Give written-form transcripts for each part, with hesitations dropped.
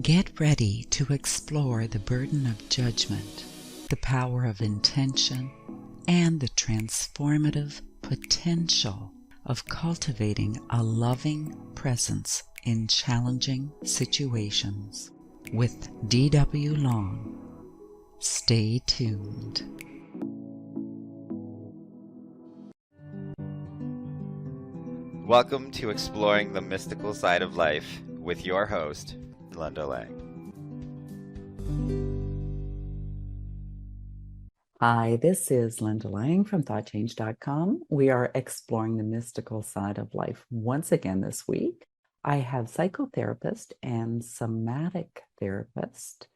Get ready to explore the burden of judgment, the power of intention, and the transformative potential of cultivating a loving presence in challenging situations. With D.W. Long. Stay tuned. Welcome to Exploring the Mystical Side of Life with your host, Linda Lang. Hi, this is Linda Lang from ThoughtChange.com. We are exploring the mystical side of life once again this week. I have psychotherapist and somatic therapist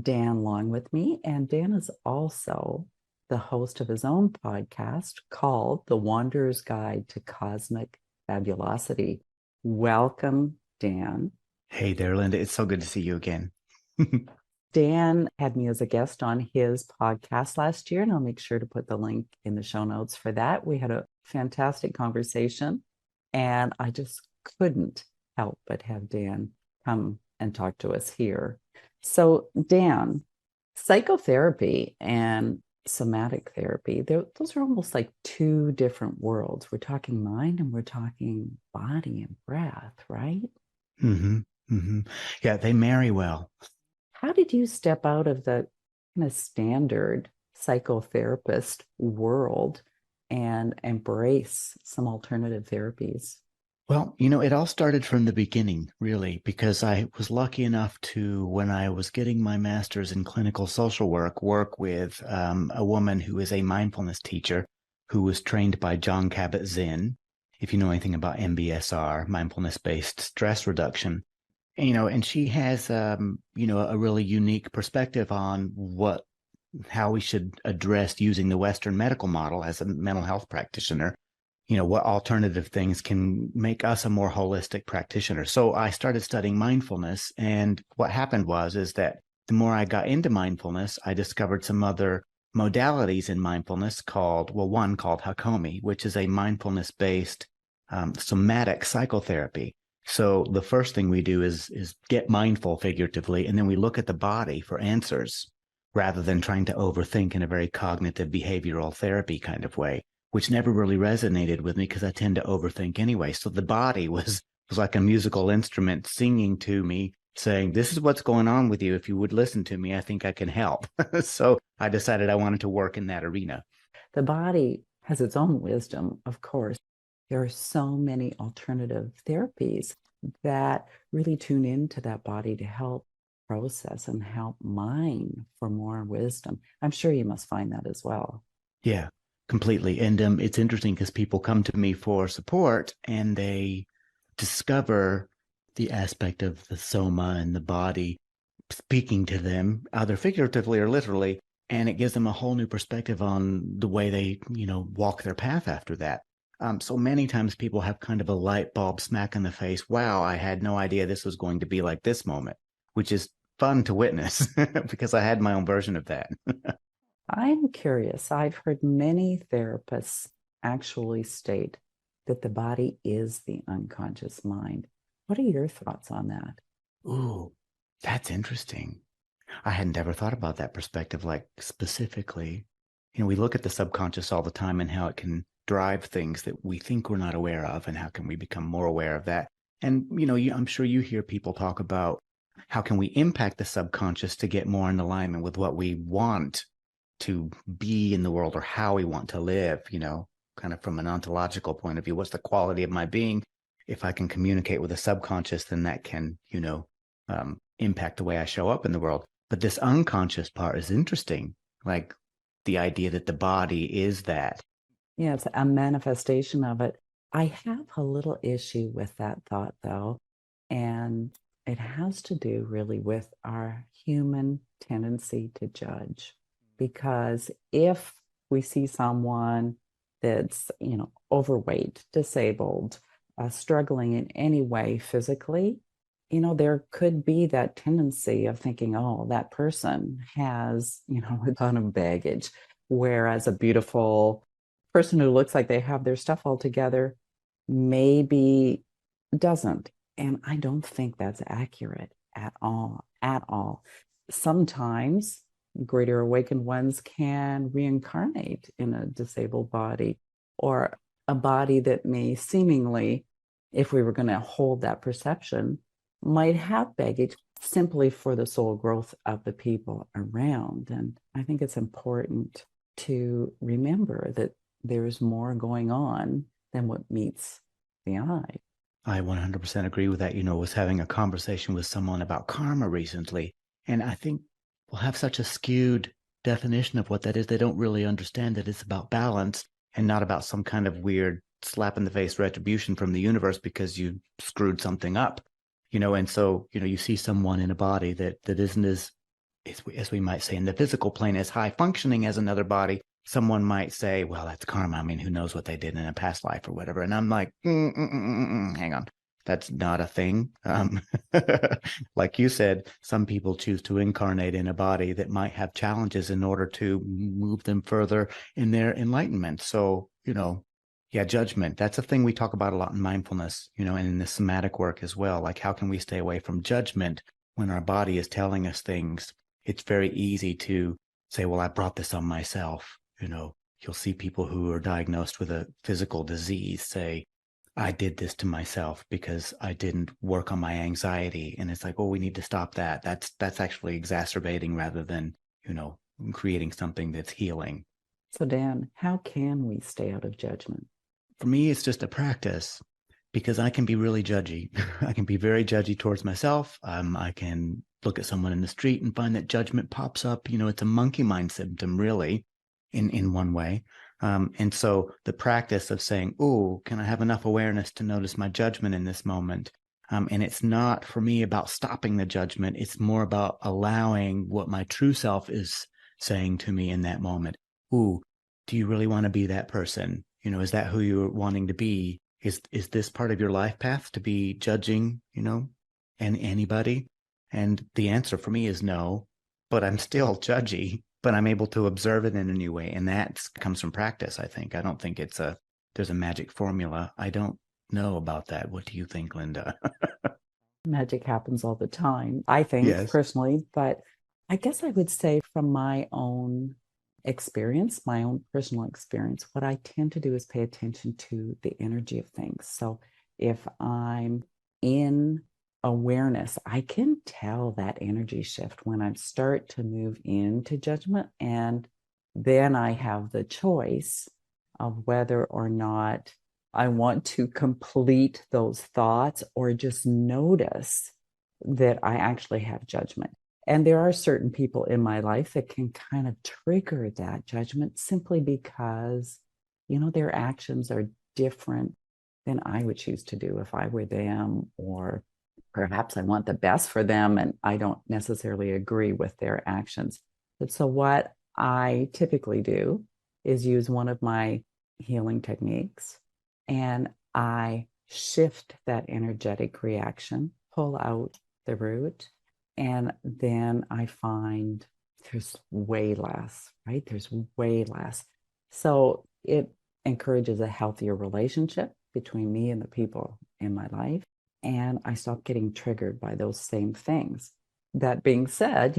Dan Long with me, and Dan is also the host of his own podcast called The Wanderer's Guide to Cosmic Fabulosity. Welcome, Dan. Hey there, Linda. It's so good to see you again. Dan had me as a guest on his podcast last year, and I'll make sure to put the link in the show notes for that. We had a fantastic conversation, and I just couldn't help but have Dan come and talk to us here. So, Dan, psychotherapy and somatic therapy, those are almost like two different worlds. We're talking mind and we're talking body and breath, right? Yeah, they marry well. How did you step out of the kind of standard psychotherapist world and embrace some alternative therapies? Well, it all started from the beginning, really, because I was lucky enough to, when I was getting my master's in clinical social work with a woman who is a mindfulness teacher who was trained by John Kabat-Zinn, if you know anything about MBSR, mindfulness-based stress reduction. And she has, a really unique perspective on how we should address using the Western medical model as a mental health practitioner. What alternative things can make us a more holistic practitioner. So I started studying mindfulness, and what happened is that the more I got into mindfulness, I discovered some other modalities in mindfulness one called Hakomi, which is a mindfulness-based somatic psychotherapy. So the first thing we do is get mindful figuratively, and then we look at the body for answers rather than trying to overthink in a very cognitive behavioral therapy kind of way, which never really resonated with me because I tend to overthink anyway. So the body was like a musical instrument singing to me, saying, this is what's going on with you. If you would listen to me, I think I can help. So I decided I wanted to work in that arena. The body has its own wisdom, of course. There are so many alternative therapies that really tune into that body to help process and help mine for more wisdom. I'm sure you must find that as well. Yeah, completely. And it's interesting because people come to me for support and they discover the aspect of the soma and the body speaking to them, either figuratively or literally, and it gives them a whole new perspective on the way they, walk their path after that. So many times people have kind of a light bulb smack in the face. Wow, I had no idea this was going to be like this moment, which is fun to witness because I had my own version of that. I'm curious. I've heard many therapists actually state that the body is the unconscious mind. What are your thoughts on that? Ooh, that's interesting. I hadn't ever thought about that perspective, like specifically. We look at the subconscious all the time and how it can drive things that we think we're not aware of, and how can we become more aware of that. And, I'm sure you hear people talk about how can we impact the subconscious to get more in alignment with what we want to be in the world or how we want to live, kind of from an ontological point of view. What's the quality of my being? If I can communicate with the subconscious, then that can, impact the way I show up in the world. But this unconscious part is interesting, like the idea that the body is that. Yeah, it's a manifestation of it. I have a little issue with that thought, though, and it has to do really with our human tendency to judge. Because if we see someone that's, overweight, disabled, struggling in any way physically, there could be that tendency of thinking, oh, that person has, a ton of baggage, whereas a beautiful person who looks like they have their stuff all together maybe doesn't. And I don't think that's accurate. at all, at all. Sometimes greater awakened ones can reincarnate in a disabled body or a body that may seemingly, if we were going to hold that perception, might have baggage simply for the soul growth of the people around. And I think it's important to remember that there's more going on than what meets the eye. I 100% agree with that. Was having a conversation with someone about karma recently, and I think we'll have such a skewed definition of what that is. They don't really understand that it's about balance and not about some kind of weird slap in the face retribution from the universe because you screwed something up. And so, you see someone in a body that isn't as we might say in the physical plane, as high functioning as another body. Someone might say, well, that's karma. I mean, who knows what they did in a past life or whatever. And I'm like, hang on. That's not a thing. Like you said, some people choose to incarnate in a body that might have challenges in order to move them further in their enlightenment. So, yeah, judgment. That's a thing we talk about a lot in mindfulness, and in the somatic work as well. Like, how can we stay away from judgment when our body is telling us things? It's very easy to say, well, I brought this on myself. You'll see people who are diagnosed with a physical disease say, I did this to myself because I didn't work on my anxiety. And it's like, oh, we need to stop that. That's actually exacerbating rather than, creating something that's healing. So, Dan, how can we stay out of judgment? For me, it's just a practice because I can be really judgy. I can be very judgy towards myself. I can look at someone in the street and find that judgment pops up. It's a monkey mind symptom, really, in one way. And so the practice of saying, oh, can I have enough awareness to notice my judgment in this moment? And it's not for me about stopping the judgment. It's more about allowing what my true self is saying to me in that moment. Ooh, do you really want to be that person? Is that who you're wanting to be? Is this part of your life path to be judging, and anybody? And the answer for me is no, but I'm still judgy, but I'm able to observe it in a new way. And that comes from practice, I think. I don't think there's a magic formula. I don't know about that. What do you think, Linda? Magic happens all the time, I think, Yes. personally. But I guess I would say from my own experience, my own personal experience, what I tend to do is pay attention to the energy of things. So if I'm in awareness, I can tell that energy shift when I start to move into judgment. And then I have the choice of whether or not I want to complete those thoughts or just notice that I actually have judgment. And there are certain people in my life that can kind of trigger that judgment simply because, their actions are different than I would choose to do if I were them, or perhaps I want the best for them and I don't necessarily agree with their actions. But so what I typically do is use one of my healing techniques and I shift that energetic reaction, pull out the root, and then I find there's way less, right? There's way less. So it encourages a healthier relationship between me and the people in my life. And I stop getting triggered by those same things. That being said,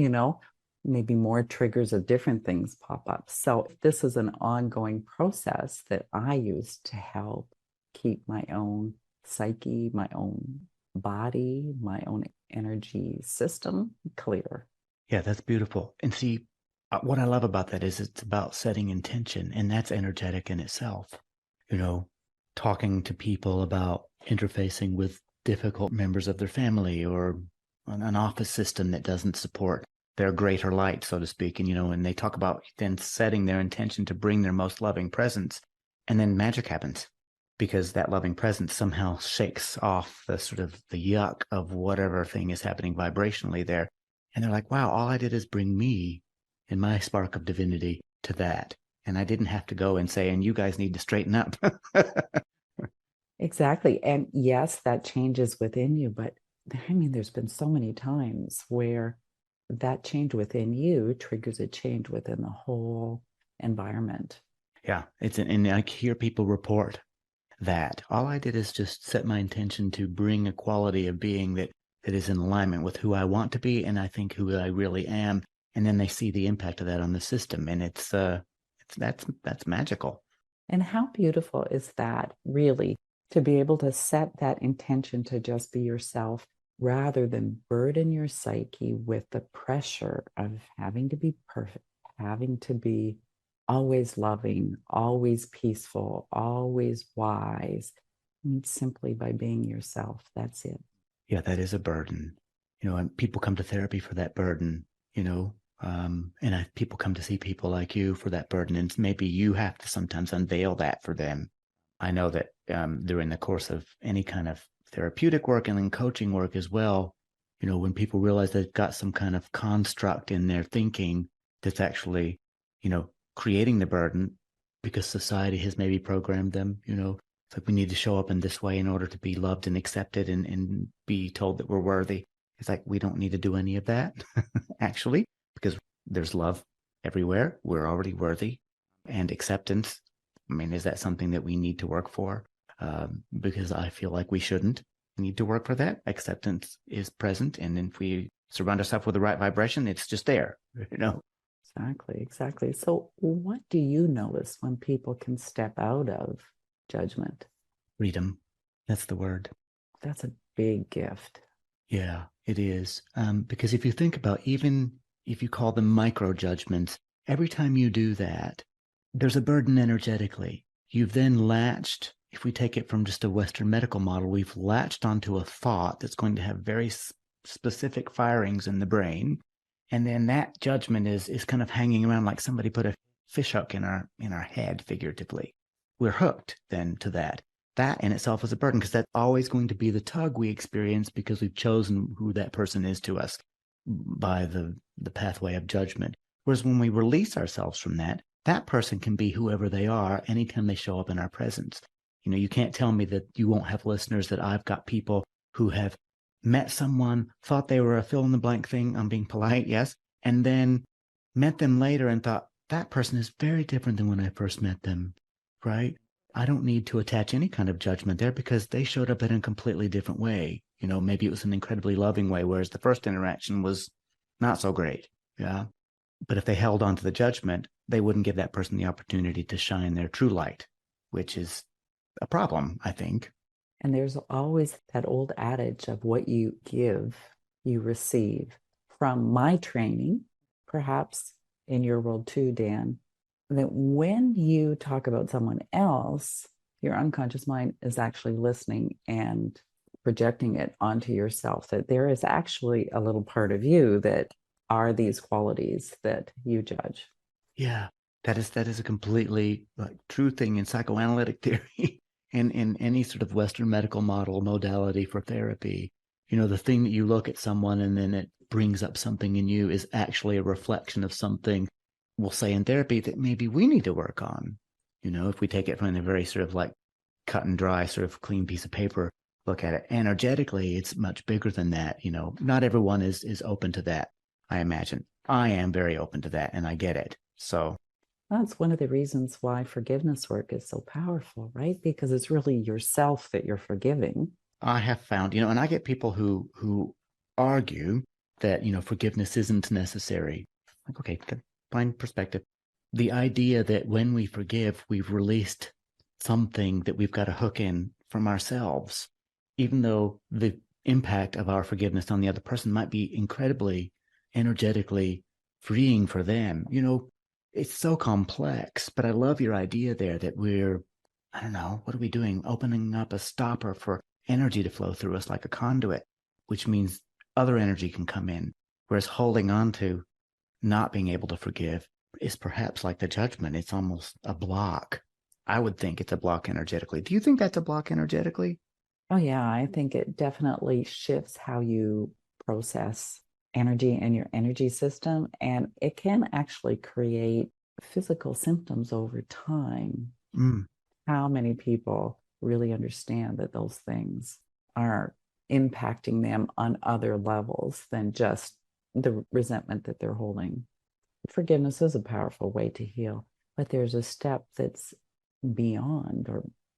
maybe more triggers of different things pop up. So this is an ongoing process that I use to help keep my own psyche, my own body, my own energy system clear. Yeah, that's beautiful. And see, what I love about that is it's about setting intention, and that's energetic in itself. Talking to people about interfacing with difficult members of their family or an office system that doesn't support their greater light, so to speak. And they talk about then setting their intention to bring their most loving presence, and then magic happens because that loving presence somehow shakes off the sort of the yuck of whatever thing is happening vibrationally there. And they're like, wow, all I did is bring me and my spark of divinity to that. And I didn't have to go and say, and you guys need to straighten up. Exactly. And yes, that changes within you. But I mean, there's been so many times where that change within you triggers a change within the whole environment. Yeah. And I hear people report that all I did is just set my intention to bring a quality of being that that is in alignment with who I want to be and I think who I really am. And then they see the impact of that on the system. And that's magical. And how beautiful is that, really, to be able to set that intention to just be yourself rather than burden your psyche with the pressure of having to be perfect, having to be always loving, always peaceful, always wise. And simply by being yourself, that's it. Yeah, that is a burden. And people come to therapy for that burden, people come to see people like you for that burden. And maybe you have to sometimes unveil that for them. I know that during the course of any kind of therapeutic work and then coaching work as well, when people realize they've got some kind of construct in their thinking that's actually, creating the burden because society has maybe programmed them, it's like we need to show up in this way in order to be loved and accepted and be told that we're worthy. It's like we don't need to do any of that, actually, because there's love everywhere. We're already worthy. And acceptance, I mean, is that something that we need to work for? Because I feel like we shouldn't need to work for that. Acceptance is present. And if we surround ourselves with the right vibration, it's just there, Exactly, exactly. So, what do you notice when people can step out of judgment? Freedom. That's the word. That's a big gift. Yeah, it is. Because if you think about, even if you call them micro judgments, every time you do that, there's a burden energetically. You've then latched, if we take it from just a Western medical model, we've latched onto a thought that's going to have very specific firings in the brain. And then that judgment is kind of hanging around like somebody put a fish hook in our head, figuratively. We're hooked then to that. That in itself is a burden because that's always going to be the tug we experience because we've chosen who that person is to us by the pathway of judgment. Whereas when we release ourselves from that, that person can be whoever they are anytime they show up in our presence. You can't tell me that you won't have listeners that I've got people who have met someone, thought they were a fill in the blank thing. I'm being polite, yes. And then met them later and thought that person is very different than when I first met them, right? I don't need to attach any kind of judgment there because they showed up in a completely different way. Maybe it was an incredibly loving way, whereas the first interaction was not so great. Yeah. But if they held on to the judgment, they wouldn't give that person the opportunity to shine their true light, which is a problem, I think. And there's always that old adage of what you give, you receive. From my training, perhaps in your world too, Dan, that when you talk about someone else, your unconscious mind is actually listening and projecting it onto yourself, that there is actually a little part of you that are these qualities that you judge. Yeah, that is a completely true thing in psychoanalytic theory and in any sort of Western medical model modality for therapy. The thing that you look at someone and then it brings up something in you is actually a reflection of something, we'll say in therapy, that maybe we need to work on. If we take it from a very sort of like cut and dry, sort of clean piece of paper, look at it energetically, it's much bigger than that. Not everyone is open to that, I imagine. I am very open to that and I get it. So That's one of the reasons why forgiveness work is so powerful, right? Because it's really yourself that you're forgiving. I have found, and I get people who argue that, forgiveness isn't necessary. Like, okay, fine perspective. The idea that when we forgive, we've released something that we've got to hook in from ourselves, even though the impact of our forgiveness on the other person might be incredibly energetically freeing for them. It's so complex, but I love your idea there that I don't know, what are we doing? Opening up a stopper for energy to flow through us like a conduit, which means other energy can come in. Whereas holding on to not being able to forgive is perhaps like the judgment. It's almost a block. I would think it's a block energetically. Do you think that's a block energetically? Oh, yeah, I think it definitely shifts how you process energy in your energy system. And it can actually create physical symptoms over time. Mm. How many people really understand that those things are impacting them on other levels than just the resentment that they're holding? Forgiveness is a powerful way to heal, but there's a step that's beyond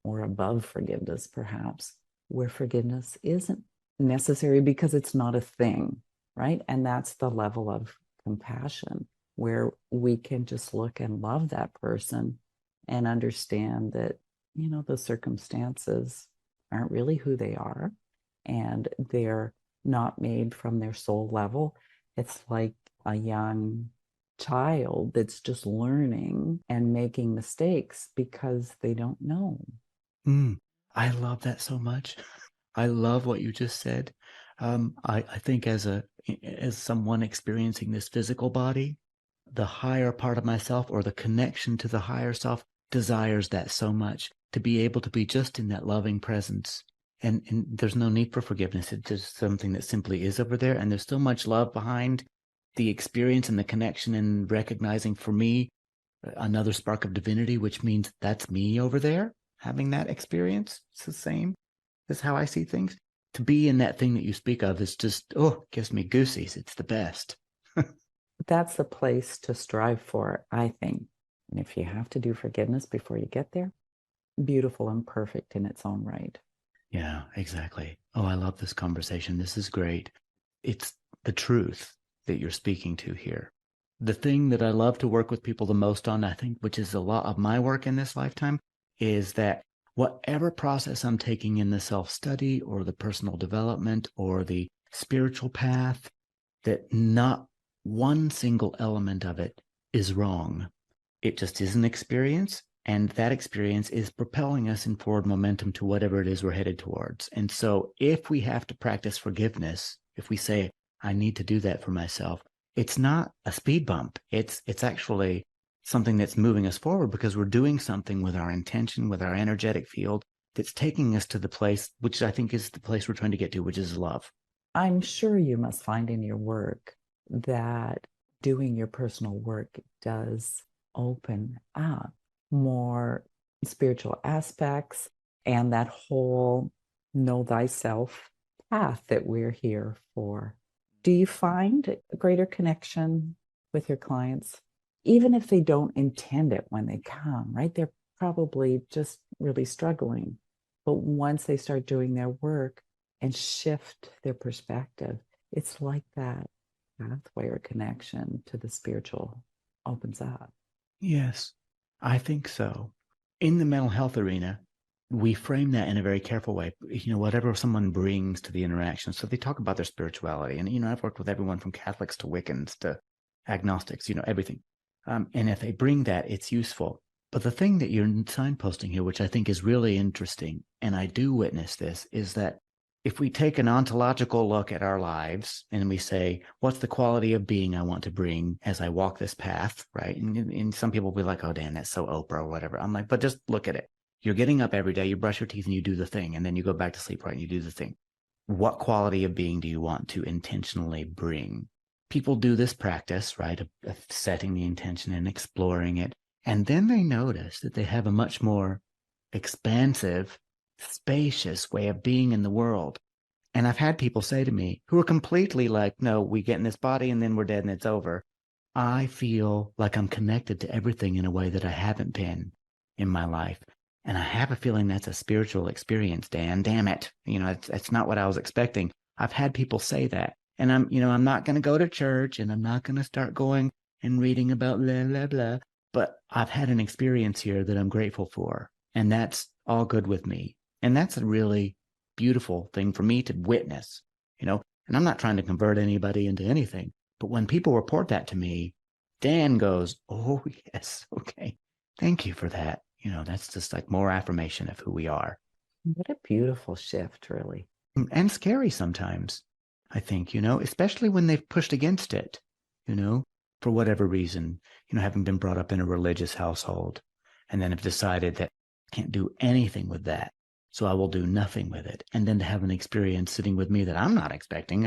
or above forgiveness, perhaps, where forgiveness isn't necessary because it's not a thing, right? And that's the level of compassion where we can just look and love that person and understand that, the circumstances aren't really who they are and they're not made from their soul level. It's like a young child that's just learning and making mistakes because they don't know. I love that so much. I love what you just said. I think as someone experiencing this physical body, the higher part of myself or the connection to the higher self desires that so much, to be able to be just in that loving presence. And there's no need for forgiveness. It's just something that simply is over there. And there's so much love behind the experience and the connection, and recognizing for me another spark of divinity, which means that's me over there having that experience. It's the same. That's how I see things. To be in that thing that you speak of is just, gives me goosies. It's the best. That's the place to strive for, I think. And if you have to do forgiveness before you get there, beautiful and perfect in its own right. Yeah, exactly. Oh, I love this conversation. This is great. It's the truth that you're speaking to here. The thing that I love to work with people the most on, I think, which is a lot of my work in this lifetime, is that whatever process I'm taking in the self-study or the personal development or the spiritual path, that not one single element of it is wrong. It just is an experience, and that experience is propelling us in forward momentum to whatever it is we're headed towards. And so if we have to practice forgiveness, if we say, I need to do that for myself, it's not a speed bump. It's actually something that's moving us forward, because we're doing something with our intention, with our energetic field, that's taking us to the place, which I think is the place we're trying to get to, which is love. I'm sure you must find in your work that doing your personal work does open up more spiritual aspects and that whole know thyself path that we're here for. Do you find a greater connection with your clients, even if they don't intend it when they come, right? They're probably just really struggling. But once they start doing their work and shift their perspective, it's like that pathway or connection to the spiritual opens up. Yes, I think so. In the mental health arena, we frame that in a very careful way. Whatever someone brings to the interaction. So they talk about their spirituality. And, I've worked with everyone from Catholics to Wiccans to agnostics, everything. And if they bring that, it's useful. But the thing that you're signposting here, which I think is really interesting, and I do witness this, is that if we take an ontological look at our lives and we say, what's the quality of being I want to bring as I walk this path, right? And some people will be like, oh, Dan, that's so Oprah or whatever. I'm like, but just look at it. You're getting up every day, you brush your teeth and you do the thing, and then you go back to sleep, right? And you do the thing. What quality of being do you want to intentionally bring? People do this practice, right, of setting the intention and exploring it. And then they notice that they have a much more expansive, spacious way of being in the world. And I've had people say to me who are completely like, no, we get in this body and then we're dead and it's over. I feel like I'm connected to everything in a way that I haven't been in my life. And I have a feeling that's a spiritual experience, Dan. Damn it. It's not what I was expecting. I've had people say that. And I'm not going to go to church, and I'm not going to start going and reading about blah, blah, blah. But I've had an experience here that I'm grateful for. And that's all good with me. And that's a really beautiful thing for me to witness, and I'm not trying to convert anybody into anything. But when people report that to me, Dan goes, oh, yes, okay. Thank you for that. That's just like more affirmation of who we are. What a beautiful shift, really. And scary sometimes, I think, especially when they've pushed against it, for whatever reason, having been brought up in a religious household, and then have decided that I can't do anything with that. So I will do nothing with it. And then to have an experience sitting with me that I'm not expecting.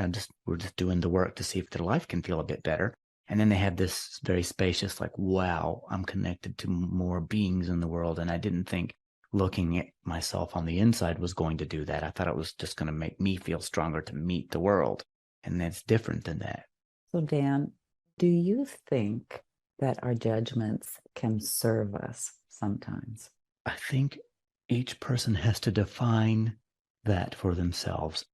We're just doing the work to see if their life can feel a bit better. And then they have this very spacious, like, wow, I'm connected to more beings in the world. And I didn't think looking at myself on the inside was going to do that. I thought it was just going to make me feel stronger to meet the world. And that's different than that. So, Dan, do you think that our judgments can serve us sometimes? I think each person has to define that for themselves.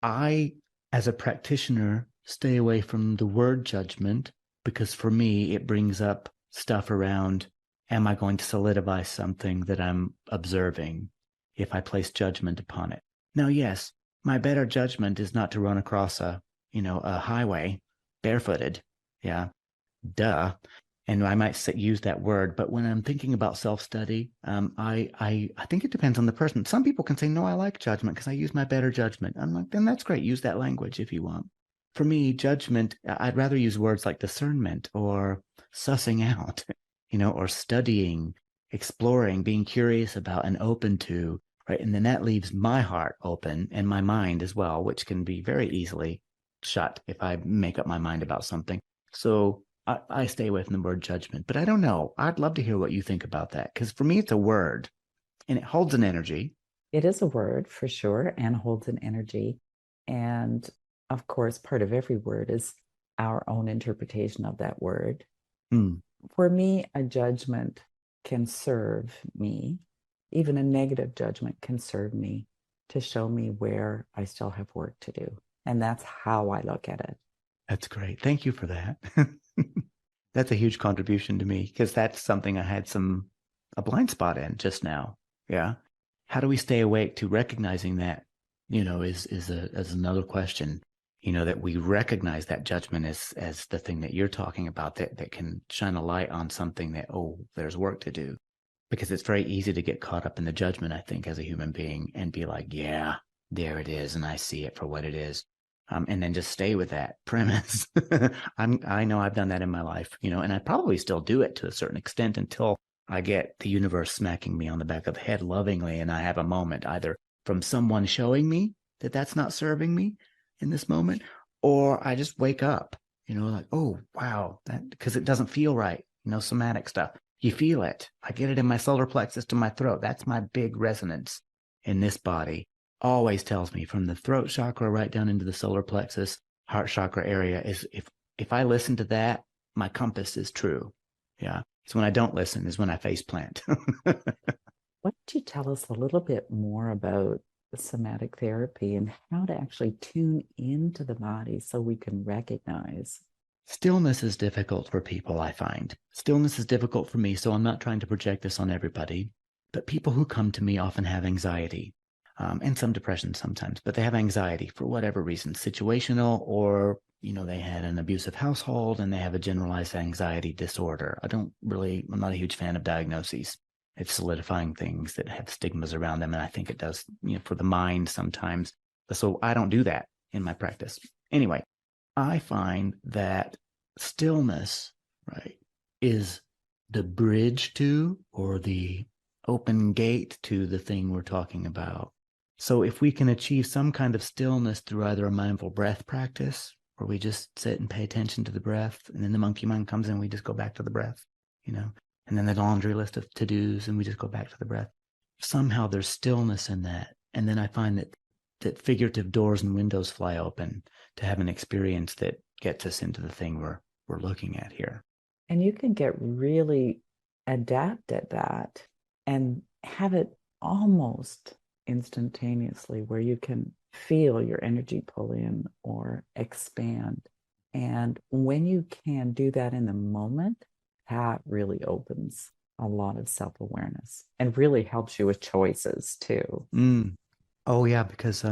I, as a practitioner, stay away from the word judgment because for me, it brings up stuff around, am I going to solidify something that I'm observing if I place judgment upon it? Now, yes, my better judgment is not to run across a highway barefooted. Yeah, duh. And I might use that word, but when I'm thinking about self-study, I think it depends on the person. Some people can say, no, I like judgment because I use my better judgment. I'm like, then that's great. Use that language if you want. For me, judgment, I'd rather use words like discernment or sussing out, or studying, exploring, being curious about and open to, right? And then that leaves my heart open and my mind as well, which can be very easily shut if I make up my mind about something. So I stay away from the word judgment, but I don't know. I'd love to hear what you think about that because for me, it's a word and it holds an energy. It is a word for sure and holds an energy. And of course, part of every word is our own interpretation of that word. Hmm. For me, a judgment can serve me. Even a negative judgment can serve me to show me where I still have work to do. And that's how I look at it. That's great. Thank you for that. That's a huge contribution to me because that's something I had a blind spot in just now. Yeah. How do we stay awake to recognizing that, is another question, that we recognize that judgment as the thing that you're talking about that can shine a light on something that, oh, there's work to do. Because it's very easy to get caught up in the judgment, I think, as a human being and be like, yeah, there it is. And I see it for what it is. And then just stay with that premise. I know I've done that in my life, and I probably still do it to a certain extent until I get the universe smacking me on the back of the head lovingly. And I have a moment either from someone showing me that that's not serving me in this moment, or I just wake up, like, oh, wow, that because it doesn't feel right, somatic stuff. You feel it. I get it in my solar plexus to my throat. That's my big resonance in this body. Always tells me from the throat chakra right down into the solar plexus, heart chakra area is if I listen to that, my compass is true. Yeah. So when I don't listen is when I face plant. Why don't you tell us a little bit more about somatic therapy and how to actually tune into the body so we can recognize? Stillness is difficult for people, I find. Stillness is difficult for me, so I'm not trying to project this on everybody. But people who come to me often have anxiety and some depression sometimes, but they have anxiety for whatever reason, situational or, they had an abusive household and they have a generalized anxiety disorder. I'm not a huge fan of diagnoses. It's solidifying things that have stigmas around them. And I think it does, for the mind sometimes. So I don't do that in my practice. Anyway, I find that stillness, right, is the bridge to or the open gate to the thing we're talking about. So if we can achieve some kind of stillness through either a mindful breath practice, where we just sit and pay attention to the breath, and then the monkey mind comes in, we just go back to the breath, and then the laundry list of to-dos, and we just go back to the breath. Somehow there's stillness in that. And then I find that figurative doors and windows fly open to have an experience that gets us into the thing we're looking at here. And you can get really adept at that and have it almost instantaneously where you can feel your energy pull in or expand. And when you can do that in the moment, that really opens a lot of self-awareness and really helps you with choices too. Oh yeah, because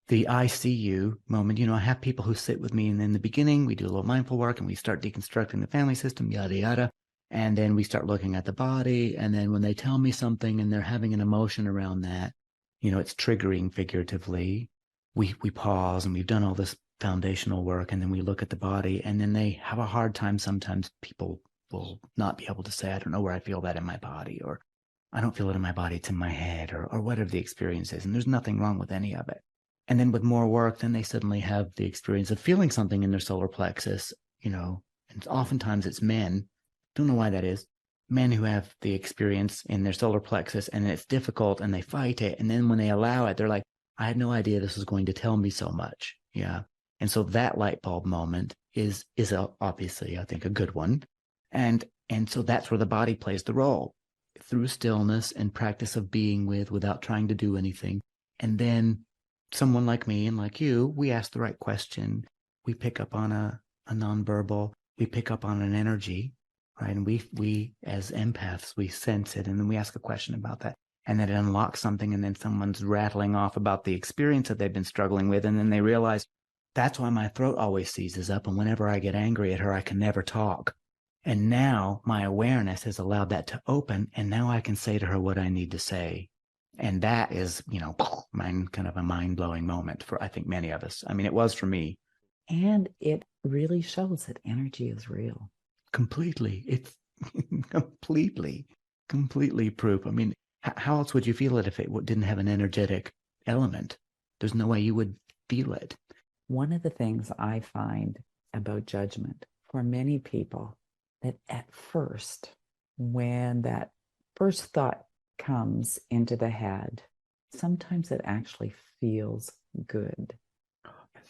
the I see you moment, I have people who sit with me and in the beginning we do a little mindful work and we start deconstructing the family system, yada yada. And then we start looking at the body. And then when they tell me something and they're having an emotion around that, it's triggering figuratively. We pause and we've done all this foundational work and then we look at the body and then they have a hard time. Sometimes people will not be able to say, I don't know where I feel that in my body, or I don't feel it in my body, it's in my head, or whatever the experience is. And there's nothing wrong with any of it. And then with more work, then they suddenly have the experience of feeling something in their solar plexus, and oftentimes it's men. Don't know why that is. Men who have the experience in their solar plexus and it's difficult and they fight it. And then when they allow it, they're like, I had no idea this was going to tell me so much. Yeah. And so that light bulb moment is obviously, I think, a good one. And so that's where the body plays the role through stillness and practice of being without trying to do anything. And then someone like me and like you, we ask the right question. We pick up on a nonverbal, we pick up on an energy, right? And we as empaths, we sense it, and then we ask a question about that. And then it unlocks something, and then someone's rattling off about the experience that they've been struggling with, and then they realize that's why my throat always seizes up, and whenever I get angry at her, I can never talk. And now my awareness has allowed that to open, and now I can say to her what I need to say. And that is, kind of a mind-blowing moment for, I think, many of us. I mean, it was for me. And it really shows that energy is real. Completely. It's completely proof. I mean, how else would you feel it if it didn't have an energetic element? There's no way you would feel it. One of the things I find about judgment for many people, that at first, when that first thought comes into the head, sometimes it actually feels good.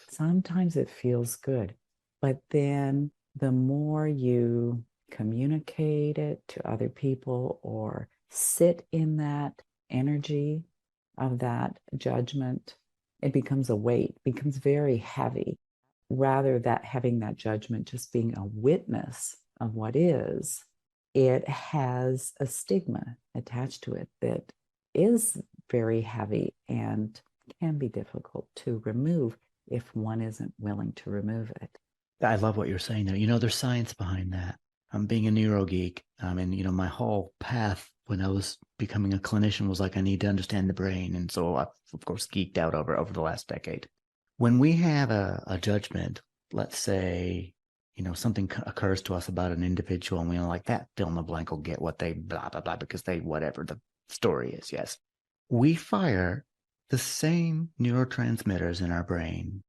Sometimes it feels good. But then the more you communicate it to other people or sit in that energy of that judgment, it becomes a weight, becomes very heavy. Rather than having that judgment just being a witness of what is, it has a stigma attached to it that is very heavy and can be difficult to remove if one isn't willing to remove it. I love what you're saying there. There's science behind that. I'm being a neuro geek. And my whole path when I was becoming a clinician was like, I need to understand the brain. And so I've, of course, geeked out over the last decade. When we have a judgment, let's say, something occurs to us about an individual and we like that fill in the blank will get what they blah, blah, blah, because they, whatever the story is. Yes. We fire the same neurotransmitters in our brain,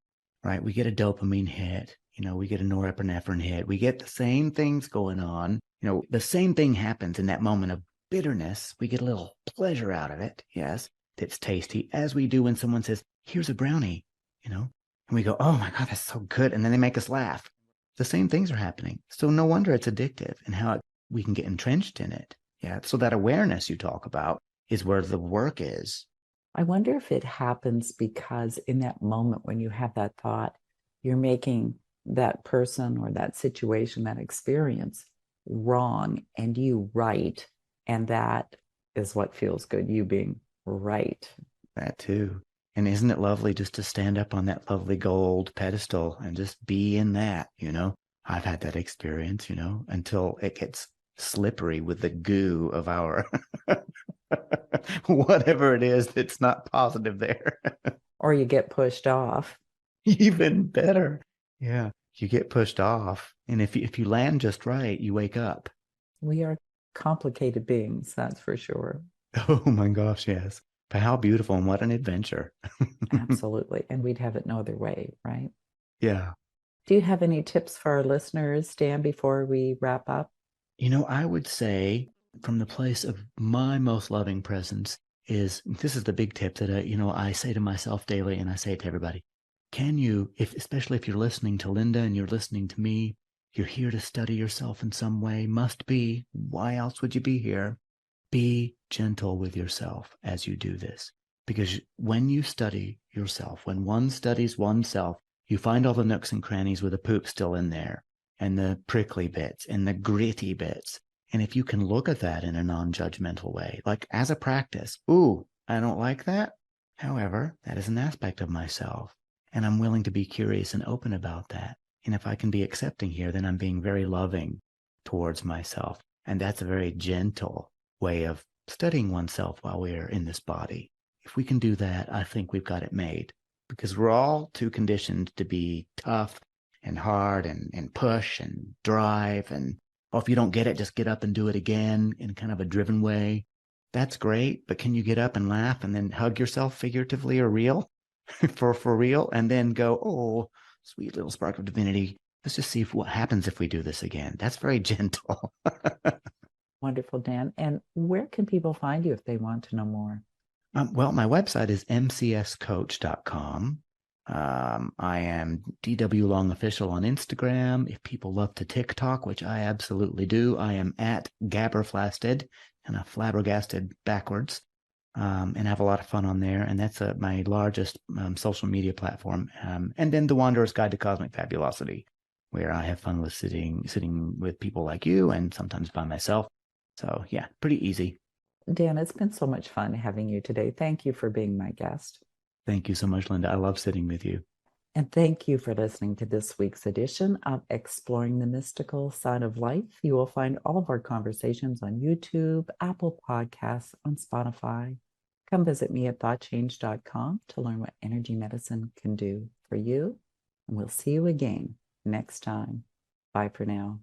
right? We get a dopamine hit, we get a norepinephrine hit. We get the same things going on. The same thing happens in that moment of bitterness. We get a little pleasure out of it. Yes. It's tasty, as we do when someone says, here's a brownie, and we go, oh my God, that's so good. And then they make us laugh. The same things are happening. So no wonder it's addictive and how we can get entrenched in it. Yeah. So that awareness you talk about is where the work is. I wonder if it happens because in that moment when you have that thought, you're making that person or that situation, that experience wrong and you right. And that is what feels good, you being right. That too. And isn't it lovely just to stand up on that lovely gold pedestal and just be in that, I've had that experience, until it gets slippery with the goo of our whatever it is that's not positive there. Or you get pushed off. Even better. Yeah. You get pushed off. And if you land just right, you wake up. We are complicated beings, that's for sure. Oh my gosh, yes. But how beautiful and what an adventure. Absolutely. And we'd have it no other way, right? Yeah. Do you have any tips for our listeners, Dan, before we wrap up? I would say from the place of my most loving presence is, this is the big tip that I say to myself daily and I say it to everybody. Can you, especially if you're listening to Linda and you're listening to me, you're here to study yourself in some way, must be, why else would you be here? Be gentle with yourself as you do this. Because when you study yourself, when one studies oneself, you find all the nooks and crannies with the poop still in there, and the prickly bits and the gritty bits. And if you can look at that in a non-judgmental way, like as a practice, ooh, I don't like that. However, that is an aspect of myself. And I'm willing to be curious and open about that. And if I can be accepting here, then I'm being very loving towards myself. And that's a very gentle way of studying oneself while we're in this body. If we can do that, I think we've got it made, because we're all too conditioned to be tough and hard and push and drive. And if you don't get it, just get up and do it again in kind of a driven way. That's great. But can you get up and laugh and then hug yourself figuratively or real for real? And then go, oh, sweet little spark of divinity. Let's just see what happens if we do this again. That's very gentle. Wonderful, Dan. And where can people find you if they want to know more? Well, my website is mcscoach.com. I am DW Long Official on Instagram. If people love to TikTok, which I absolutely do, I am at Gabberflasted, kind of flabbergasted backwards. and have a lot of fun on there. And that's my largest social media platform. And then The Wanderer's Guide to Cosmic Fabulosity, where I have fun with sitting with people like you and sometimes by myself. So yeah, pretty easy. Dan, it's been so much fun having you today. Thank you for being my guest. Thank you so much, Linda. I love sitting with you. And thank you for listening to this week's edition of Exploring the Mystical Side of Life. You will find all of our conversations on YouTube, Apple Podcasts, on Spotify. Come visit me at thoughtchange.com to learn what energy medicine can do for you. And we'll see you again next time. Bye for now.